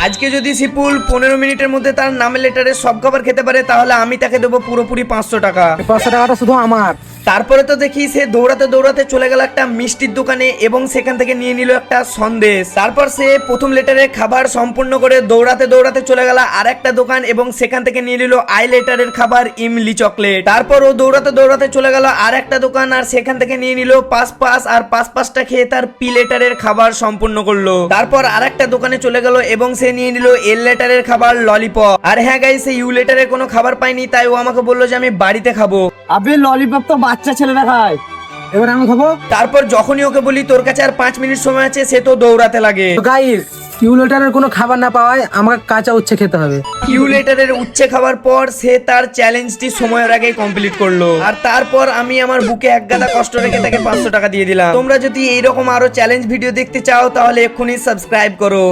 আজকে যদি সিপুল 15 মিনিটের মধ্যে তার নামের লেটারে সব খাবার খেতে পারে তাহলে আমি তাকে দেবো পুরোপুরি 500 টাকা। 500 টাকাটা শুধু আমার। তারপরে তো দেখি সে দৌড়াতে দৌড়াতে চলে গেল একটা মিষ্টির দোকানে এবং সেখান থেকে নিয়ে নিল একটা সন্দেশ। তারপর সে প্রথম লেটারের খাবার সম্পূর্ণ করে দৌড়াতে দৌড়াতে চলে গেল আর একটা দোকান এবং সেখান থেকে নিয়ে নিল আই লেটারের খাবার ইমলি চকলেট। তারপর ও দৌড়াতে দৌড়াতে চলে গেল আর একটা দোকান আর সেখান থেকে নিয়ে নিল পাঁচ আর পাঁচটা খেয়ে তার পি লেটারের খাবার সম্পূর্ণ করলো। তারপর আর একটা দোকানে চলে গেল এবং সে নিয়ে নিল এল লেটারের খাবার ললিপপ। আর হ্যাঁ গাইস, সে ইউ লেটারের কোনো খাবার পায়নি তাই ও আমাকে বললো যে আমি বাড়িতে খাবো। আবে ললিপপ তো বাচ্চা ছেলেরা খায়, এবার আমি খাবো। তারপর যখনই ওকে বলি তোর কাছে আর 5 মিনিট সময় আছে, সে তো দৌড়াতে লাগে। তো গাইস, কিউলেটারের কোনো খাবার না পাওয়ায় আমাকে কাঁচা উচ্ছে খেতে হবে। কিউলেটারের উচ্ছে খাবার পর সে তার চ্যালেঞ্জটি সময়ের আগেই কমপ্লিট করলো। আর তারপর আমি আমার বুকে এক গাদা কষ্ট রেখে তাকে 500 টাকা দিয়ে দিলাম। তোমরা যদি এইরকম আরো চ্যালেঞ্জ ভিডিও দেখতে চাও তাহলে এক্ষুনি সাবস্ক্রাইব করো।